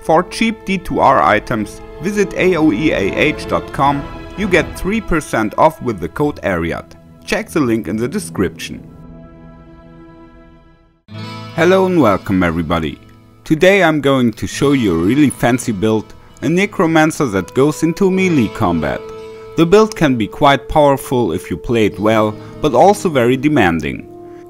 For cheap D2R items, visit aoeah.com. You get 3% off with the code ARIAD. Check the link in the description. Hello and welcome everybody. Today I'm going to show you a really fancy build, a necromancer that goes into melee combat. The build can be quite powerful if you play it well, but also very demanding.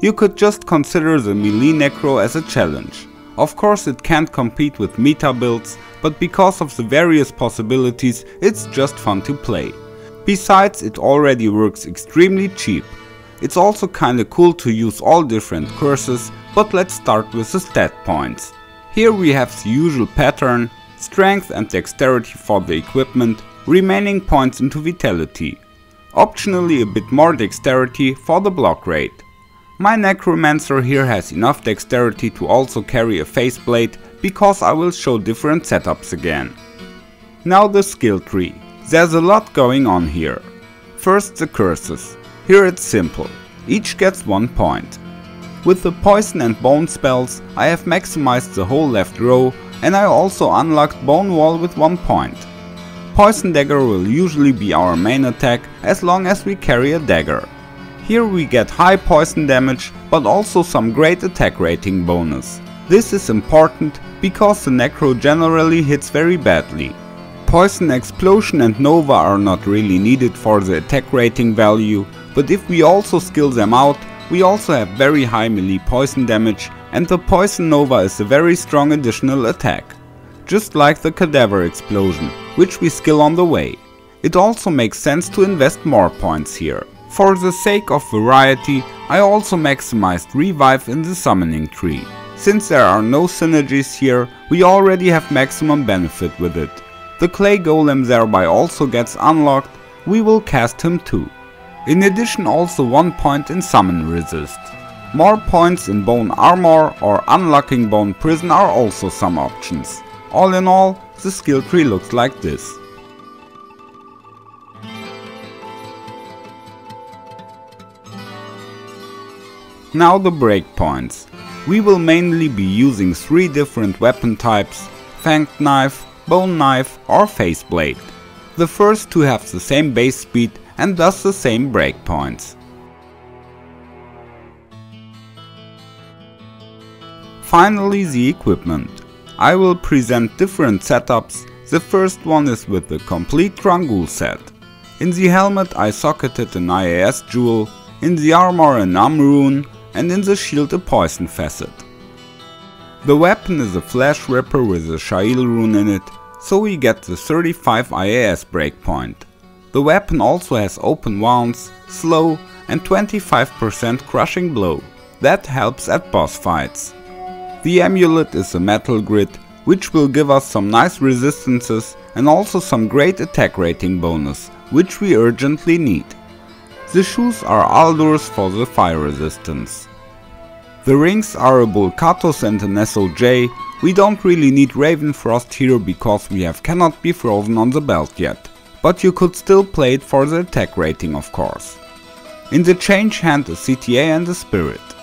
You could just consider the melee necro as a challenge. Of course it can't compete with meta builds, but because of the various possibilities it's just fun to play. Besides, it already works extremely cheap. It's also kinda cool to use all different curses, but let's start with the stat points. Here we have the usual pattern, strength and dexterity for the equipment, remaining points into vitality. Optionally a bit more dexterity for the block rate. My necromancer here has enough dexterity to also carry a faceplate, because I will show different setups again. Now the skill tree. There's a lot going on here. First the curses. Here it's simple. Each gets 1 point. With the poison and bone spells I have maximized the whole left row, and I also unlocked bone wall with 1 point. Poison dagger will usually be our main attack as long as we carry a dagger. Here we get high poison damage, but also some great attack rating bonus. This is important because the necro generally hits very badly. Poison explosion and nova are not really needed for the attack rating value, but if we also skill them out, we also have very high melee poison damage, and the poison nova is a very strong additional attack. Just like the cadaver explosion, which we skill on the way. It also makes sense to invest more points here. For the sake of variety, I also maximized revive in the summoning tree. Since there are no synergies here, we already have maximum benefit with it. The clay golem thereby also gets unlocked, we will cast him too. In addition also 1 point in summon resist. More points in bone armor or unlocking bone prison are also some options. All in all, the skill tree looks like this. Now the breakpoints. We will mainly be using 3 different weapon types: fanged knife, bone knife or faceblade. The first 2 have the same base speed and thus the same breakpoints. Finally the equipment. I will present different setups. The first one is with the complete Ghoul set. In the helmet I socketed an IAS jewel, in the armor an rune, and in the shield a poison facet. The weapon is a flash ripper with a Shail rune in it, so we get the 35 IAS breakpoint. The weapon also has open wounds, slow and 25% crushing blow. That helps at boss fights. The amulet is a metal grid, which will give us some nice resistances and also some great attack rating bonus, which we urgently need. The shoes are Aldurs for the fire resistance. The rings are a Bulkatos and an SOJ. We don't really need Ravenfrost here because we have Cannot Be Frozen on the belt yet, but you could still play it for the attack rating of course. In the change hand a CTA and a spirit.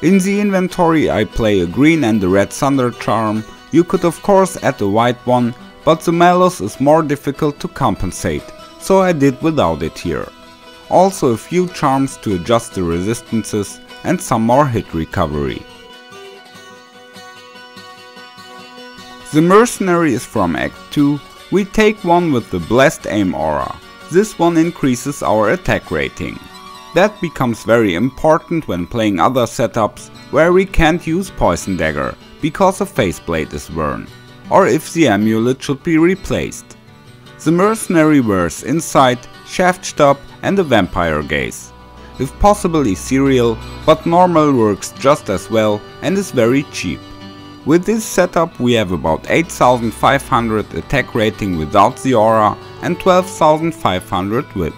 In the inventory I play a green and a red thunder charm. You could of course add a white one, but the malus is more difficult to compensate, so I did without it here. Also a few charms to adjust the resistances and some more hit recovery. The Mercenary is from Act 2. We take one with the Blessed Aim aura. This one increases our attack rating. That becomes very important when playing other setups where we can't use Poison Dagger because a faceplate is worn, or if the amulet should be replaced. The Mercenary wears Insight, Shaft Stop and a Vampire Gaze. If possible ethereal, but normal works just as well and is very cheap. With this setup we have about 8500 attack rating without the aura and 12,500 with.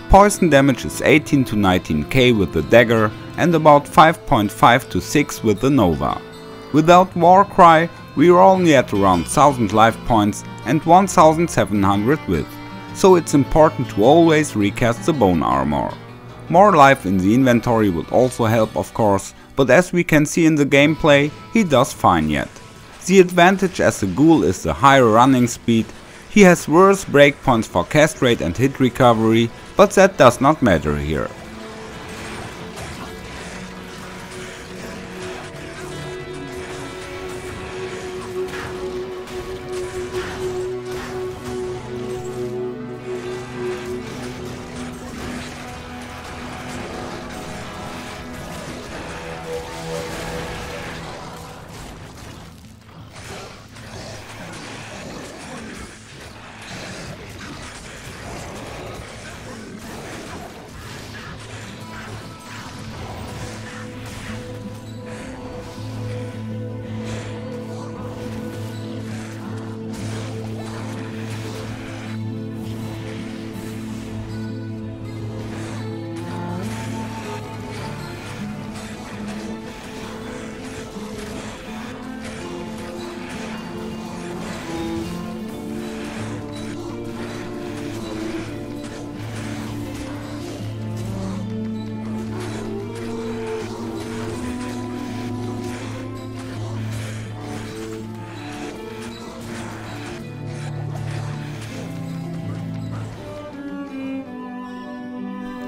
Poison damage is 18 to 19k with the dagger and about 5.5 to 6 with the nova. Without Warcry we are only at around 1000 life points and 1700 with, so it's important to always recast the bone armor. More life in the inventory would also help of course, but as we can see in the gameplay, he does fine yet. The advantage as a Ghoul is the higher running speed. He has worse breakpoints for cast rate and hit recovery, but that does not matter here.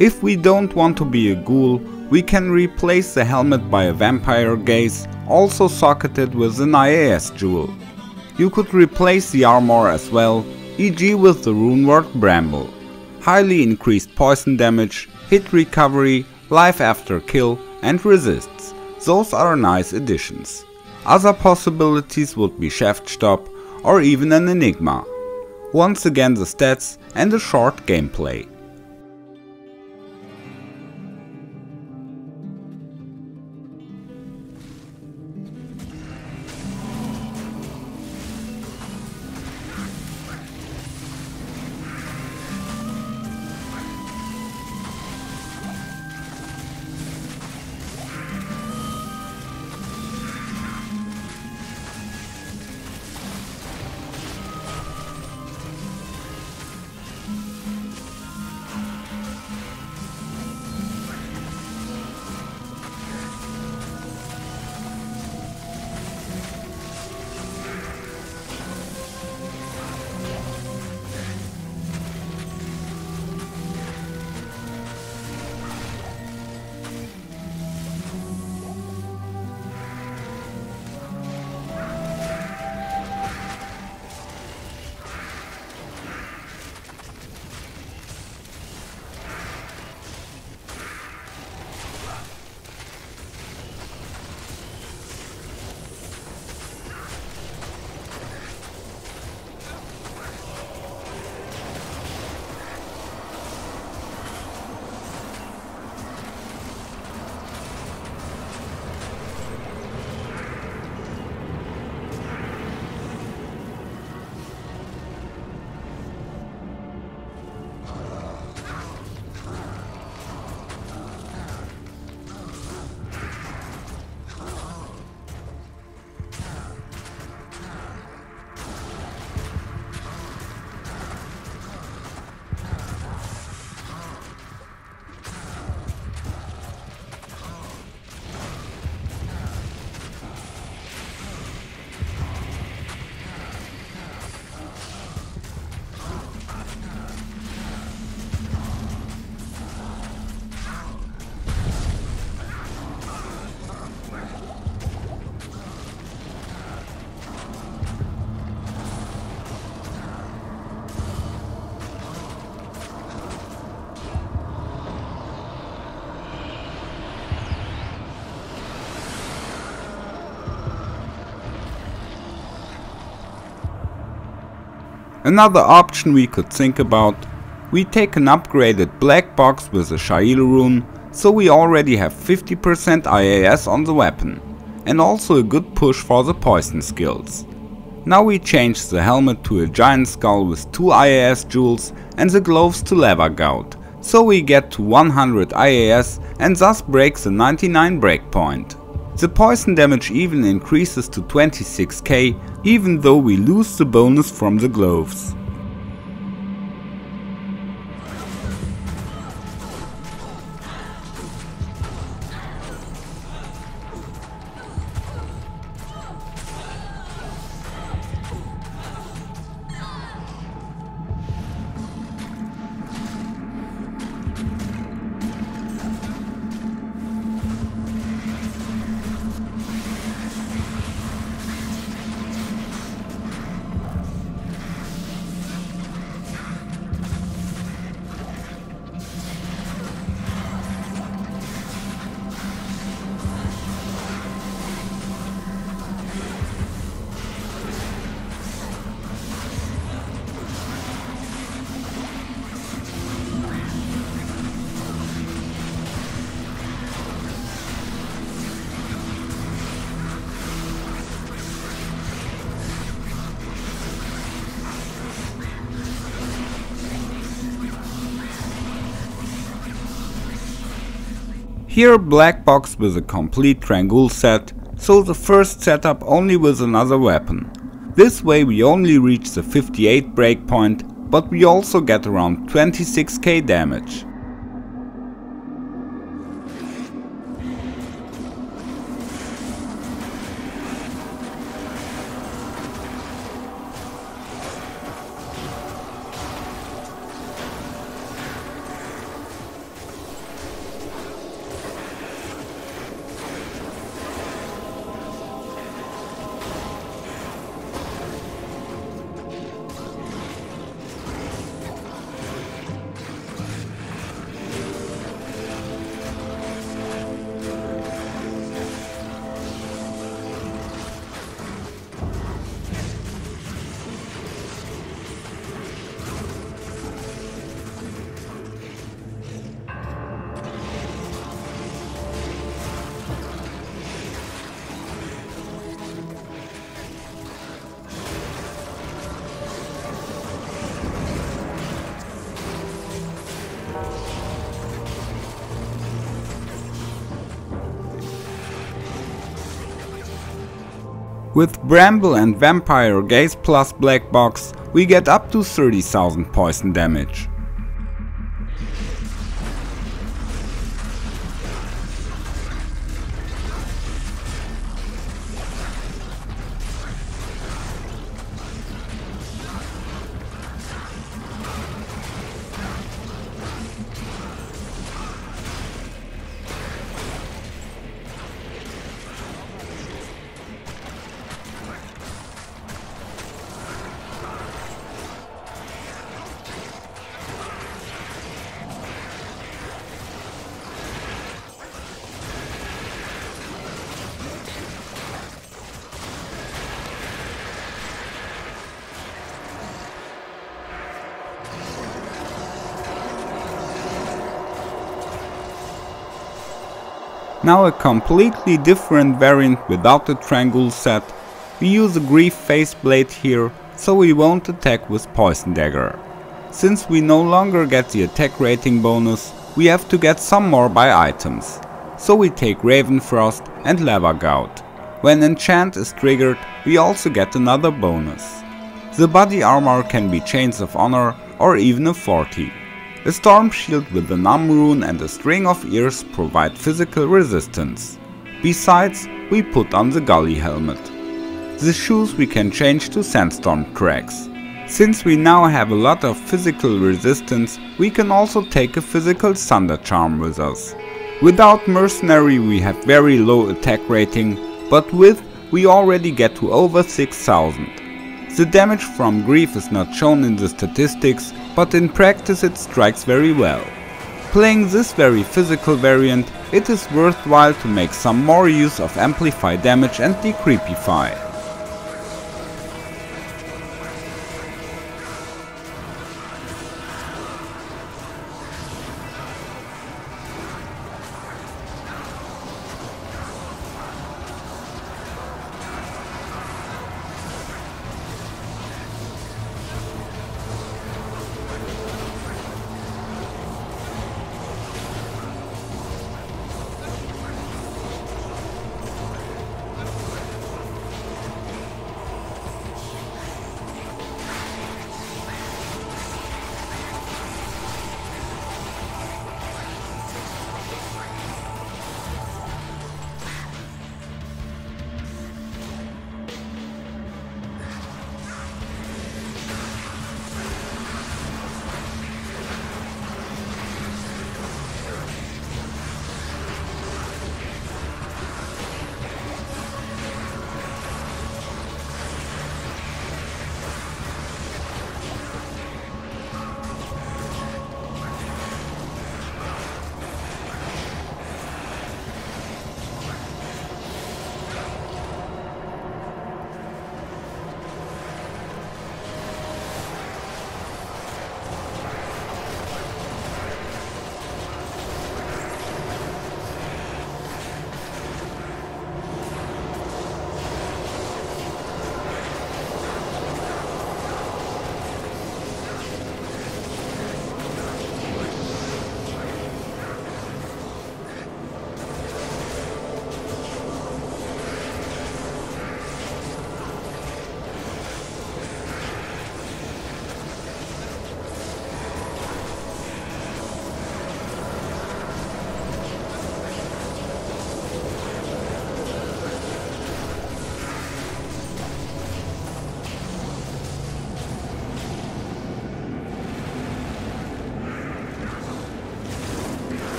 If we don't want to be a Ghoul, we can replace the helmet by a vampire gaze, also socketed with an IAS jewel. You could replace the armor as well, e.g. with the Runeword Bramble. Highly increased poison damage, hit recovery, life after kill and resists. Those are nice additions. Other possibilities would be Shaft Stop or even an Enigma. Once again the stats and a short gameplay. Another option we could think about, we take an upgraded Blackbogs with a Shail rune, so we already have 50% IAS on the weapon, and also a good push for the poison skills. Now we change the helmet to a giant skull with 2 IAS jewels and the gloves to lava gout, so we get to 100 IAS and thus break the 99 breakpoint. The poison damage even increases to 26k, even though we lose the bonus from the gloves. Here Blackbogs with a complete Ghoul set, so the first setup only with another weapon. This way we only reach the 58 breakpoint, but we also get around 26k damage. With Bramble and Vampire Gaze plus Blackbogs, we get up to 30,000 poison damage. Now a completely different variant without the Ghoul set. We use a Grief Face Blade here, so we won't attack with Poison Dagger. Since we no longer get the attack rating bonus, we have to get some more by items. So we take Raven Frost and Lava Gout. When Enchant is triggered, we also get another bonus. The body armor can be Chains of Honor or even a 40. A Storm Shield with the Numb Rune and a string of ears provide physical resistance. Besides, we put on the Gully Helmet. The shoes we can change to Sandstorm tracks. Since we now have a lot of physical resistance, we can also take a physical Thunder Charm with us. Without Mercenary we have very low attack rating, but with we already get to over 6000. The damage from Grief is not shown in the statistics, but in practice it strikes very well. Playing this very physical variant, it is worthwhile to make some more use of Amplify damage and Decreepify.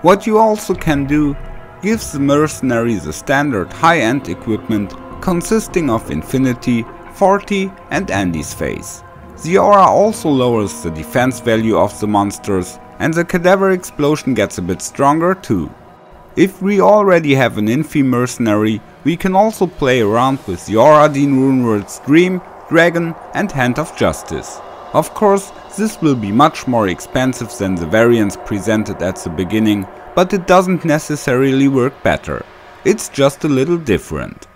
What you also can do gives the Mercenary the standard high-end equipment consisting of Infinity, 40 and Andy's Face. The aura also lowers the defense value of the monsters, and the cadaver explosion gets a bit stronger too. If we already have an Infy Mercenary, we can also play around with the Auradin Runewords Dream, Dragon and Hand of Justice. Of course, this will be much more expensive than the variants presented at the beginning, but it doesn't necessarily work better. It's just a little different.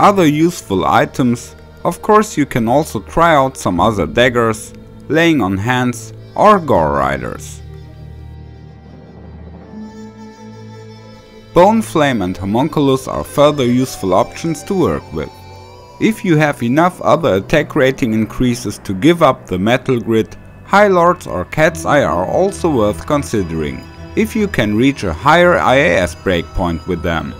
Other useful items, of course you can also try out some other daggers, laying on hands or gore riders. Bone Flame and Homunculus are further useful options to work with. If you have enough other attack rating increases to give up the Metal Grid, High Lords or Cat's Eye are also worth considering, if you can reach a higher IAS breakpoint with them.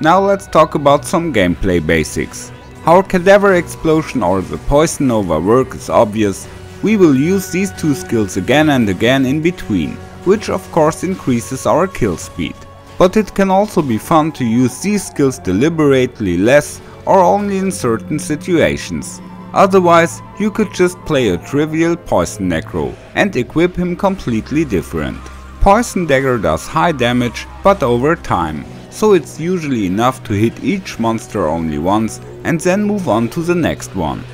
Now let's talk about some gameplay basics. How Cadaver Explosion or the Poison Nova work is obvious. We will use these two skills again and again in between, which of course increases our kill speed. But it can also be fun to use these skills deliberately less or only in certain situations. Otherwise, you could just play a trivial Poison Necro and equip him completely different. Poison Dagger does high damage, but over time, so it's usually enough to hit each monster only once and then move on to the next one.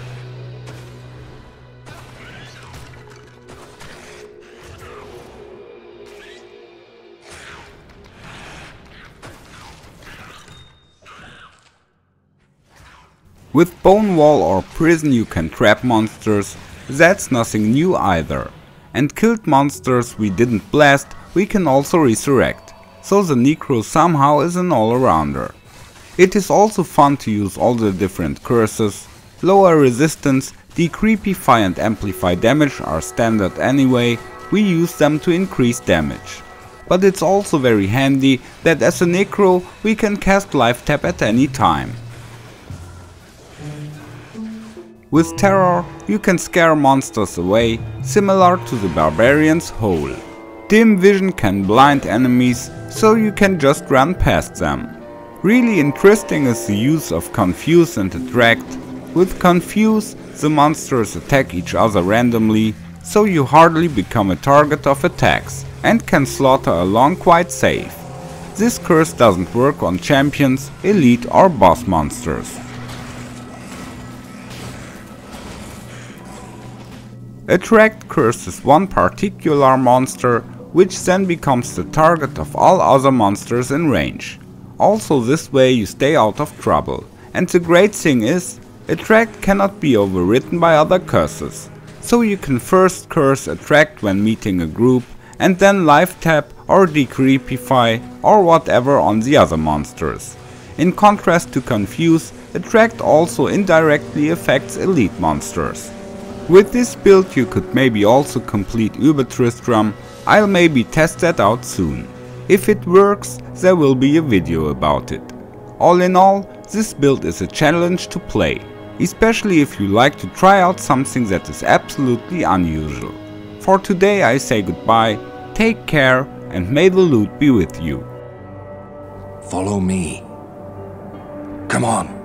With Bone Wall or Prison you can trap monsters, that's nothing new either. And killed monsters we didn't blast we can also resurrect. So the Necro somehow is an all-arounder. It is also fun to use all the different curses. Lower resistance, decreepify and amplify damage are standard anyway, we use them to increase damage. But it's also very handy that as a Necro we can cast Life Tap at any time. With Terror you can scare monsters away, similar to the Barbarian's Ghoul. Dim Vision can blind enemies, so you can just run past them. Really interesting is the use of Confuse and Attract. With Confuse, the monsters attack each other randomly, so you hardly become a target of attacks and can slaughter along quite safe. This curse doesn't work on champions, elite or boss monsters. Attract curses one particular monster, which then becomes the target of all other monsters in range. Also this way you stay out of trouble. And the great thing is, Attract cannot be overwritten by other curses. So you can first curse Attract when meeting a group and then life tap or decreepify or whatever on the other monsters. In contrast to Confuse, Attract also indirectly affects elite monsters. With this build you could maybe also complete Übertristram. I'll maybe test that out soon. If it works, there will be a video about it. All in all, this build is a challenge to play, especially if you like to try out something that is absolutely unusual. For today I say goodbye, take care and may the loot be with you. Follow me. Come on.